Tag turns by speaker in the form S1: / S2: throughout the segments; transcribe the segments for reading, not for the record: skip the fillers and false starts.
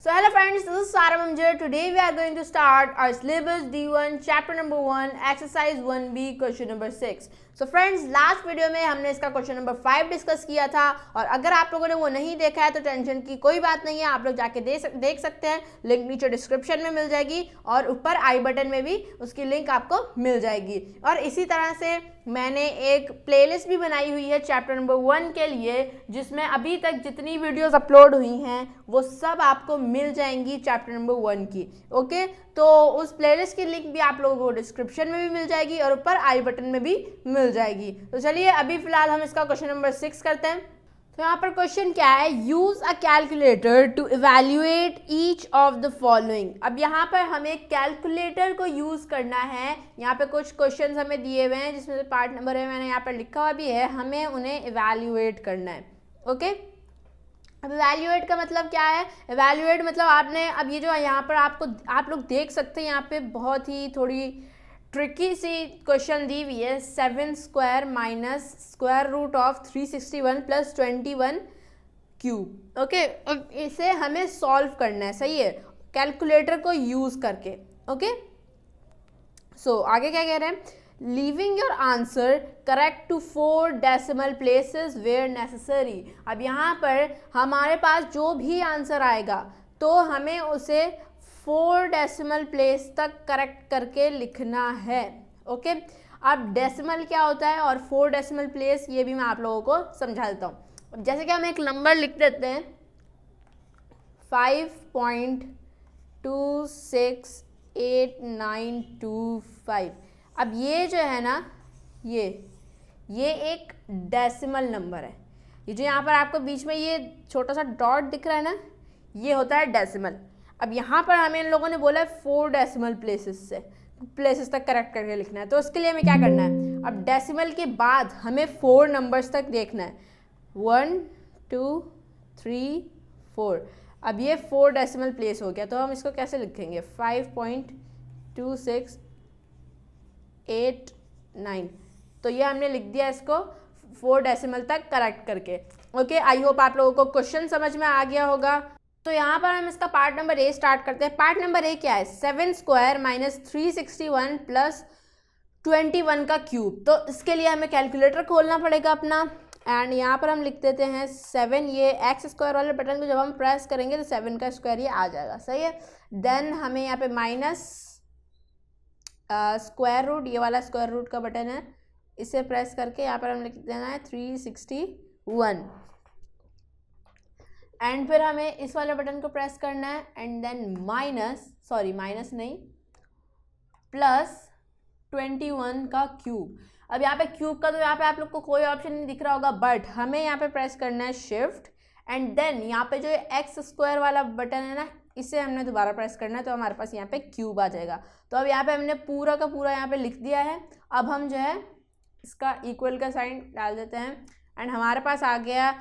S1: So hello friends, this is Sarah Mamjer. Today we are going to start our syllabus D1 chapter number 1 exercise 1B question number 6. So friends, last video में हमने इसका question number 5 discuss किया था और अगर आप लोगों ने वो नहीं देखा है तो टेंशन की कोई बात नहीं है, आप लोग जाके देख सकते हैं। लिंक नीचे डिस्क्रिप्शन में मिल जाएगी और ऊपर आई बटन में भी उसकी लिंक आपको मिल जाएगी। और इसी तरह से मैंने एक प्लेलिस्ट भी बनाई हुई है चैप्टर नंबर 1 के लिए, जिसमें अभी तक जितनी वीडियोस अपलोड हुई हैं वो सब आपको मिल जाएंगी चैप्टर नंबर 1 की। ओके, तो उस प्लेलिस्ट की लिंक भी आप लोगों को डिस्क्रिप्शन में भी मिल जाएगी और ऊपर आई बटन में भी मिल जाएगी। तो चलिए अभी फिलहाल हम इसका क्वेश्चन नंबर 6 करते हैं। तो यहाँ पर क्वेश्चन क्या है, use a calculator to evaluate each of the following. अब यहाँ पर हमें कैलकुलेटर को यूज करना है। यहाँ पे कुछ क्वेश्चंस हमें दिए हुए हैं जिसमें से पार्ट नंबर है, मैंने यहाँ पर लिखा हुआ भी है, हमें उन्हें इवैल्यूएट करना है। ओके, अब इवैल्यूएट का मतलब क्या है? इवैल्यूएट मतलब आपने अब ये जो यहाँ पर आप लोग देख सकते हैं, यहाँ पे बहुत ही थोड़ी ट्रिकी सी क्वेश्चन दी हुई है। 7 square minus square root of 361 plus 21 cube. Okay, अब इसे हमें सॉल्व करना है, सही है, कैलकुलेटर को यूज़ करके। ओके, सो आगे क्या कह रहे हैं, leaving your answer correct to 4 decimal places where necessary. अब यहाँ पर हमारे पास जो भी आंसर आएगा तो हमें उसे 4 डेसिमल प्लेस तक करेक्ट करके लिखना है। ओके, अब डेसिमल क्या होता है और 4 डेसिमल प्लेस ये भी मैं आप लोगों को समझा देता हूँ। अब जैसे कि हम एक नंबर लिख देते हैं 5.2688925। अब ये जो है ना, ये एक डेसिमल नंबर है। ये जो यहाँ पर आपको बीच में ये छोटा सा डॉट दिख रहा है ना, ये होता है डेसिमल। अब यहाँ पर हमें इन लोगों ने बोला है 4 डेसिमल प्लेसेस तक करेक्ट करके लिखना है। तो उसके लिए हमें क्या करना है, अब डेसिमल के बाद हमें 4 नंबर्स तक देखना है, 1 2 3 4। अब ये 4 डेसिमल प्लेस हो गया, तो हम इसको कैसे लिखेंगे, 5.26889। तो ये हमने लिख दिया इसको 4 डेसिमल तक करेक्ट करके। ओके, आई होप आप लोगों को क्वेश्चन समझ में आ गया होगा। तो यहाँ पर हम इसका पार्ट नंबर ए स्टार्ट करते हैं। पार्ट नंबर ए क्या है, 7 स्क्वायर माइनस 361 प्लस 21 का क्यूब। तो इसके लिए हमें कैलकुलेटर खोलना पड़ेगा अपना, एंड यहाँ पर हम लिख देते हैं 7। ये एक्स स्क्वायर वाले बटन को जब हम प्रेस करेंगे तो 7 का स्क्वायर ये आ जाएगा, सही है। देन हमें यहाँ पे माइनस स्क्वायर रूट, ये वाला स्क्वायर रूट का बटन है, इसे प्रेस करके यहाँ पर हम लिख देना है 361, एंड फिर हमें इस वाले बटन को प्रेस करना है, एंड देन माइनस नहीं, प्लस 21 का क्यूब। अब यहाँ पे क्यूब का तो यहाँ पे आप लोग को कोई ऑप्शन नहीं दिख रहा होगा, बट हमें यहाँ पे प्रेस करना है शिफ्ट, एंड देन यहाँ पे जो एक्स स्क्वायर वाला बटन है ना, इसे हमने दोबारा प्रेस करना है, तो हमारे पास यहाँ पे क्यूब आ जाएगा। तो अब यहाँ पे हमने पूरा का पूरा यहाँ पे लिख दिया है। अब हम जो है इसका इक्वल का साइन डाल देते हैं, एंड हमारे पास आ गया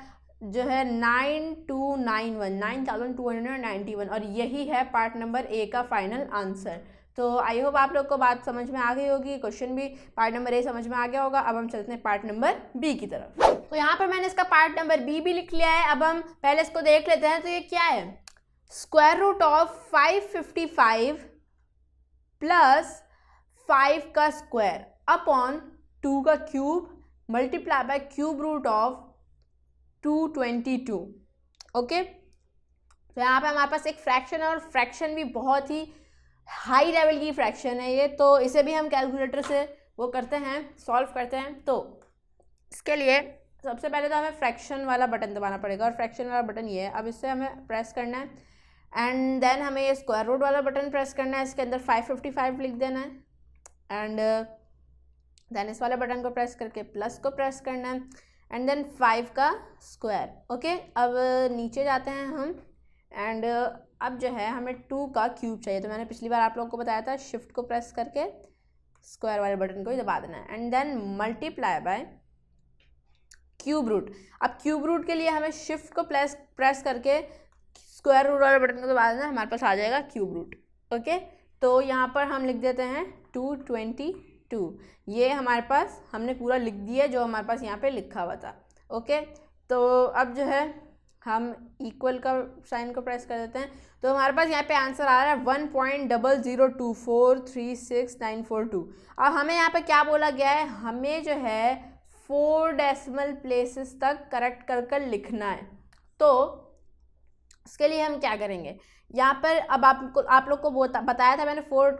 S1: जो है 9291, और यही है पार्ट नंबर ए का फाइनल आंसर। तो आई होप आप लोग को बात समझ में आ गई होगी, क्वेश्चन भी पार्ट नंबर ए समझ में आ गया होगा। अब हम चलते हैं पार्ट नंबर बी की तरफ। तो यहाँ पर मैंने इसका पार्ट नंबर बी भी लिख लिया है। अब हम पहले इसको देख लेते हैं। तो ये क्या है, स्क्वायर रूट ऑफ 555 प्लस 5 का स्क्वायर अपॉन 2 का cube multiply by cube root of 222। Okay, तो यहाँ पे हमारे पास एक फ्रैक्शन है, और फ्रैक्शन भी बहुत ही हाई लेवल की फ्रैक्शन है ये, तो इसे भी हम कैलकुलेटर से वो करते हैं, सॉल्व करते हैं। तो इसके लिए सबसे पहले तो हमें फ्रैक्शन वाला बटन दबाना पड़ेगा, और फ्रैक्शन वाला बटन ये है। अब इससे हमें प्रेस करना है, एंड देन हमें ये स्क्वायर रूट वाला बटन प्रेस करना है, इसके अंदर 555 लिख देना है, एंड देन इस वाले बटन को प्रेस करके प्लस को प्रेस करना है, एंड देन 5 का स्क्वायर। ओके, अब नीचे जाते हैं हम, एंड अब जो है हमें 2 का क्यूब चाहिए। तो मैंने पिछली बार आप लोगों को बताया था, शिफ्ट को प्रेस करके स्क्वायर वाले बटन को ही दबा देना है, and then multiply by cube root. अब क्यूब रूट के लिए हमें शिफ्ट को प्रेस करके स्क्वायर रूट वाले बटन को दबा देना है, हमारे पास आ जाएगा क्यूब रूट। ओके, तो यहाँ पर हम लिख देते हैं 222। ये हमारे पास हमने पूरा लिख दिया जो हमारे पास यहाँ पे लिखा हुआ था। ओके, तो अब जो है हम इक्वल का साइन को प्रेस कर देते हैं, तो हमारे पास यहाँ पे आंसर आ रहा है 1.002436942। अब हमें यहाँ पे क्या बोला गया है, हमें जो है 4 डेसिमल प्लेसेस तक करेक्ट कर लिखना है। तो उसके लिए हम क्या करेंगे, यहाँ पर अब आप लोग को बताया था मैंने 4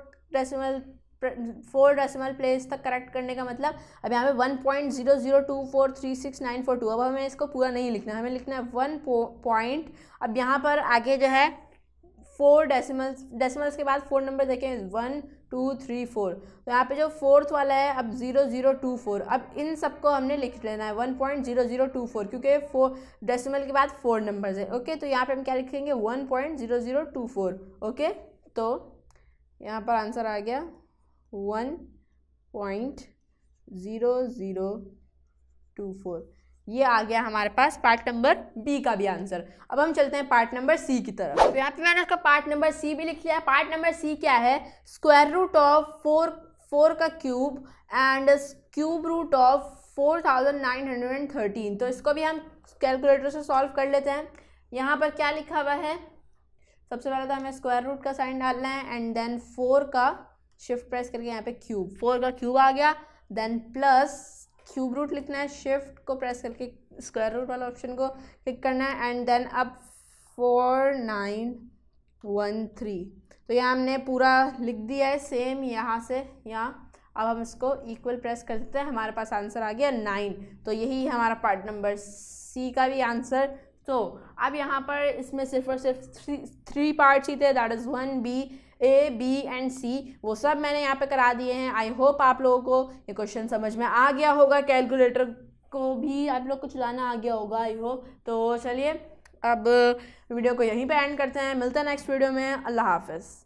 S1: डेसिमल प्लेस तक करेक्ट करने का मतलब, अब यहाँ पे 1.002436942। अब हमें इसको पूरा नहीं लिखना, हमें लिखना है 1 पॉइंट, अब यहाँ पर आगे जो है 4 डेसिमल्स के बाद 4 नंबर देखें 1 2 3 4, तो यहाँ पे जो 4th वाला है अब 0024, अब इन सबको हमने लिख लेना है 1.0024, क्योंकि 4 डेसिमल के बाद 4 नंबर्स है। ओके, तो यहाँ पे हम क्या लिखेंगे 1.0024। ओके, तो यहाँ पर आंसर आ गया 1.0024। ये आ गया हमारे पास पार्ट नंबर बी का भी आंसर। अब हम चलते हैं पार्ट नंबर सी की तरफ। तो यहाँ पे मैंने उसका पार्ट नंबर सी भी लिख लिया है। पार्ट नंबर सी क्या है, स्क्वायर रूट ऑफ 4 का cube and cube root of 4913। तो इसको भी हम कैलकुलेटर से सॉल्व कर लेते हैं। यहाँ पर क्या लिखा हुआ है, सबसे पहले तो हमें स्क्वायर रूट का साइन डालना है एंड देन 4 का शिफ्ट प्रेस करके यहाँ पे क्यूब, 4 का क्यूब आ गया, देन प्लस क्यूब रूट लिखना है, शिफ्ट को प्रेस करके स्क्वायर रूट वाला ऑप्शन को क्लिक करना है एंड देन अब 4913। तो यहाँ हमने पूरा लिख दिया है सेम यहाँ से यहाँ। अब हम इसको इक्वल प्रेस कर देते हैं, हमारे पास आंसर आ गया 9। तो यही हमारा पार्ट नंबर सी का भी आंसर। तो अब यहाँ पर इसमें सिर्फ और सिर्फ 3 पार्ट्स ही थे, that is 1 B, A B and C, वो सब मैंने यहाँ पे करा दिए हैं। आई होप आप लोगों को ये क्वेश्चन समझ में आ गया होगा, कैलकुलेटर को भी आप लोग को चलाना आ गया होगा आई होप। तो चलिए अब वीडियो को यहीं पे एंड करते हैं, मिलते हैं नेक्स्ट वीडियो में। अल्लाह हाफ़िज़।